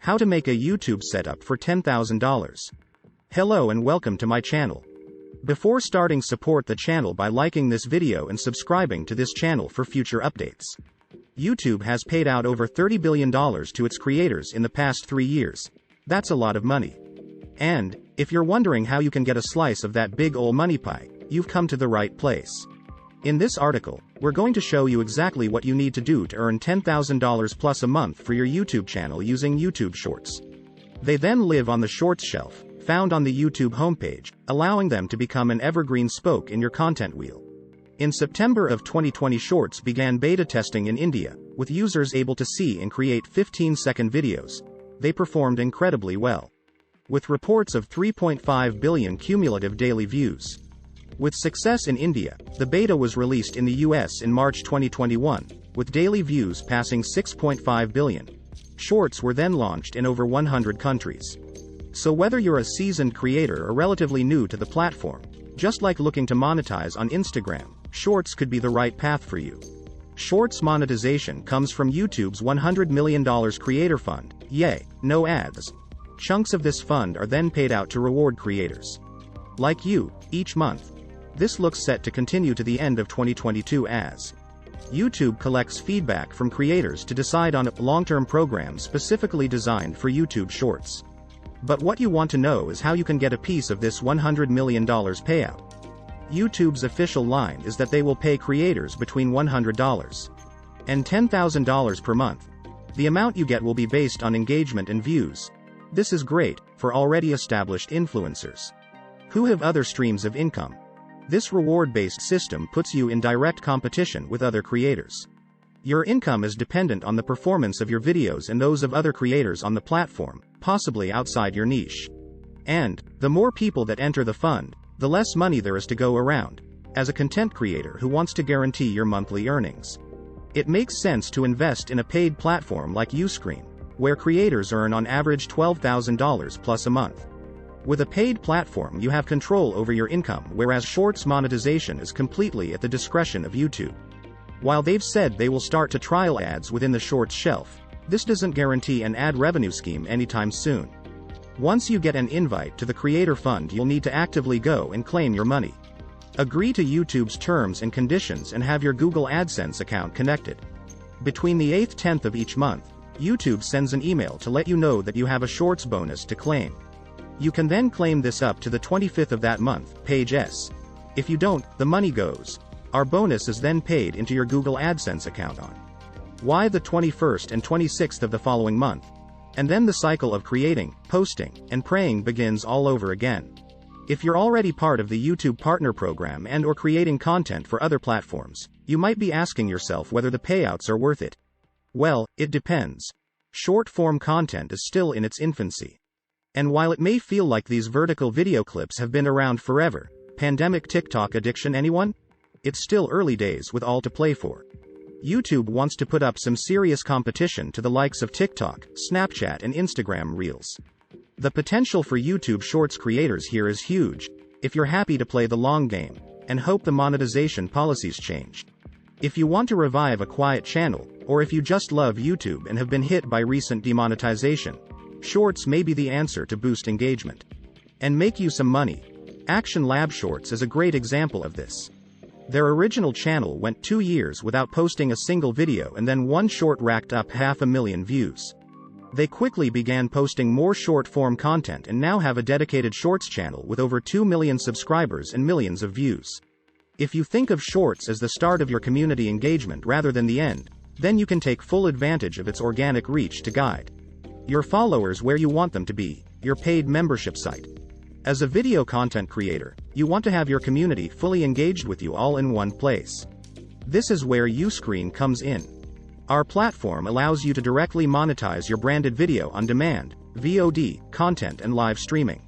How to make a YouTube setup for $10,000. Hello and welcome to my channel. Before starting, support the channel by liking this video and subscribing to this channel for future updates. YouTube has paid out over $30 billion to its creators in the past 3 years. That's a lot of money. And, if you're wondering how you can get a slice of that big ol' money pie, you've come to the right place. In this article, we're going to show you exactly what you need to do to earn $10,000 plus a month for your YouTube channel using YouTube Shorts. They then live on the Shorts shelf, found on the YouTube homepage, allowing them to become an evergreen spoke in your content wheel. In September of 2020, Shorts began beta testing in India, with users able to see and create 15-second videos. They performed incredibly well, with reports of 3.5 billion cumulative daily views. With success in India, the beta was released in the US in March 2021, with daily views passing 6.5 billion. Shorts were then launched in over 100 countries. So whether you're a seasoned creator or relatively new to the platform, just like looking to monetize on Instagram, Shorts could be the right path for you. Shorts monetization comes from YouTube's $100 million creator fund, yay, no ads. Chunks of this fund are then paid out to reward creators like you, each month. This looks set to continue to the end of 2022 as YouTube collects feedback from creators to decide on a long-term program specifically designed for YouTube Shorts. But what you want to know is how you can get a piece of this $100 million payout. YouTube's official line is that they will pay creators between $100 and $10,000 per month. The amount you get will be based on engagement and views. This is great for already established influencers who have other streams of income. This reward-based system puts you in direct competition with other creators. Your income is dependent on the performance of your videos and those of other creators on the platform, possibly outside your niche. And, the more people that enter the fund, the less money there is to go around, as a content creator who wants to guarantee your monthly earnings. It makes sense to invest in a paid platform like Uscreen, where creators earn on average $12,000 plus a month. With a paid platform, you have control over your income, whereas Shorts monetization is completely at the discretion of YouTube. While they've said they will start to trial ads within the Shorts shelf, this doesn't guarantee an ad revenue scheme anytime soon. Once you get an invite to the Creator Fund, you'll need to actively go and claim your money. Agree to YouTube's terms and conditions and have your Google AdSense account connected. Between the 8th-10th of each month, YouTube sends an email to let you know that you have a Shorts bonus to claim. You can then claim this up to the 25th of that month, page S. If you don't, the money goes. Our bonus is then paid into your Google AdSense account on why the 21st and 26th of the following month. And then the cycle of creating, posting, and praying begins all over again. If you're already part of the YouTube Partner Program and/or creating content for other platforms, you might be asking yourself whether the payouts are worth it. Well, it depends. Short-form content is still in its infancy. And while it may feel like these vertical video clips have been around forever, pandemic TikTok addiction anyone? It's still early days with all to play for. YouTube wants to put up some serious competition to the likes of TikTok, Snapchat and Instagram Reels. The potential for YouTube Shorts creators here is huge, if you're happy to play the long game, and hope the monetization policies change. If you want to revive a quiet channel, or if you just love YouTube and have been hit by recent demonetization, Shorts may be the answer to boost engagement and make you some money. Action Lab Shorts is a great example of this. Their original channel went 2 years without posting a single video, and then one short racked up 500,000 views. They quickly began posting more short-form content and now have a dedicated Shorts channel with over 2 million subscribers and millions of views. If you think of Shorts as the start of your community engagement rather than the end, then you can take full advantage of its organic reach to guide your followers where you want them to be, your paid membership site. As a video content creator, you want to have your community fully engaged with you all in one place. This is where Uscreen comes in. Our platform allows you to directly monetize your branded video on demand, VOD, content and live streaming,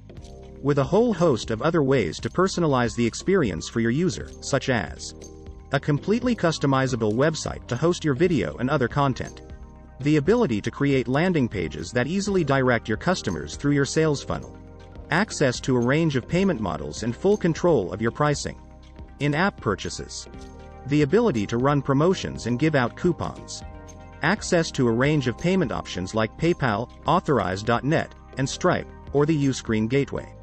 with a whole host of other ways to personalize the experience for your user, such as a completely customizable website to host your video and other content, the ability to create landing pages that easily direct your customers through your sales funnel, access to a range of payment models and full control of your pricing, in-app purchases, the ability to run promotions and give out coupons, access to a range of payment options like PayPal, Authorize.net, and Stripe, or the Uscreen gateway.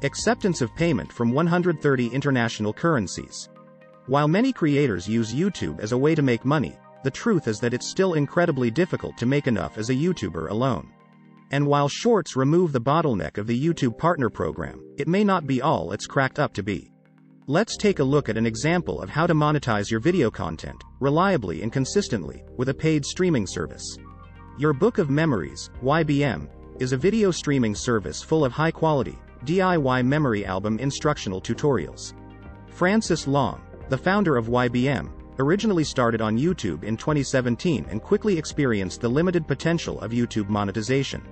Acceptance of payment from 130 international currencies. While many creators use YouTube as a way to make money, the truth is that it's still incredibly difficult to make enough as a YouTuber alone. And while Shorts remove the bottleneck of the YouTube Partner Program, it may not be all it's cracked up to be. Let's take a look at an example of how to monetize your video content, reliably and consistently, with a paid streaming service. Your Book of Memories, YBM, is a video streaming service full of high-quality, DIY memory album instructional tutorials. Francis Long, the founder of YBM, originally started on YouTube in 2017 and quickly experienced the limited potential of YouTube monetization.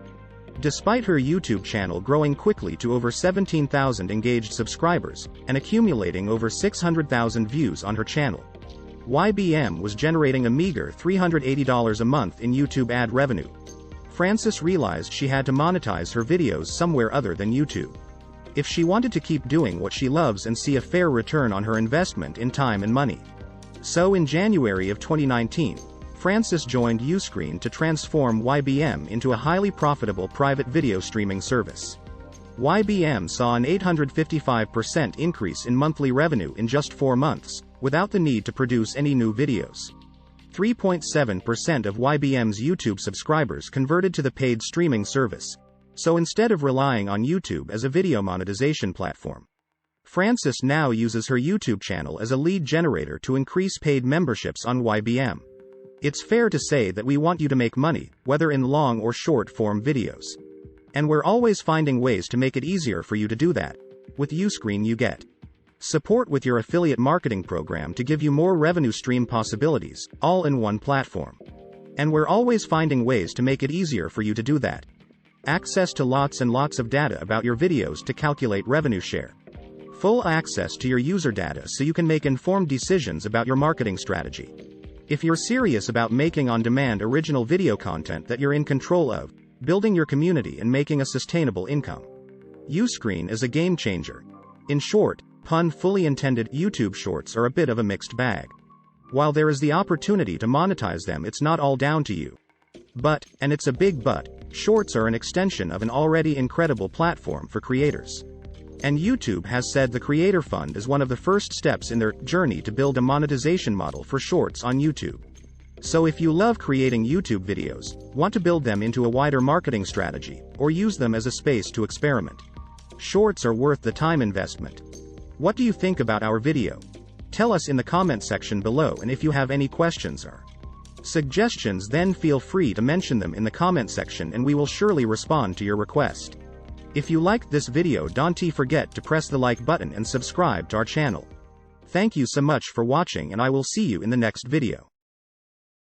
Despite her YouTube channel growing quickly to over 17,000 engaged subscribers, and accumulating over 600,000 views on her channel, YBM was generating a meager $380 a month in YouTube ad revenue. Francis realized she had to monetize her videos somewhere other than YouTube, if she wanted to keep doing what she loves and see a fair return on her investment in time and money. So in January of 2019, Francis joined Uscreen to transform YBM into a highly profitable private video streaming service. YBM saw an 855% increase in monthly revenue in just 4 months, without the need to produce any new videos. 3.7% of YBM's YouTube subscribers converted to the paid streaming service. So instead of relying on YouTube as a video monetization platform, Francis now uses her YouTube channel as a lead generator to increase paid memberships on YBM. It's fair to say that we want you to make money, whether in long or short form videos. And we're always finding ways to make it easier for you to do that. With Uscreen you get support with your affiliate marketing program to give you more revenue stream possibilities, all in one platform. And we're always finding ways to make it easier for you to do that. Access to lots and lots of data about your videos to calculate revenue share. Full access to your user data so you can make informed decisions about your marketing strategy. If you're serious about making on-demand original video content that you're in control of, building your community and making a sustainable income, Uscreen is a game changer. In short, pun fully intended, YouTube Shorts are a bit of a mixed bag. While there is the opportunity to monetize them, it's not all down to you. But, and it's a big but, Shorts are an extension of an already incredible platform for creators. And YouTube has said the Creator Fund is one of the first steps in their journey to build a monetization model for Shorts on YouTube. So if you love creating YouTube videos, want to build them into a wider marketing strategy, or use them as a space to experiment, Shorts are worth the time investment. What do you think about our video? Tell us in the comment section below, and if you have any questions or suggestions, then feel free to mention them in the comment section and we will surely respond to your request. If you liked this video, don't forget to press the like button and subscribe to our channel. Thank you so much for watching, and I will see you in the next video.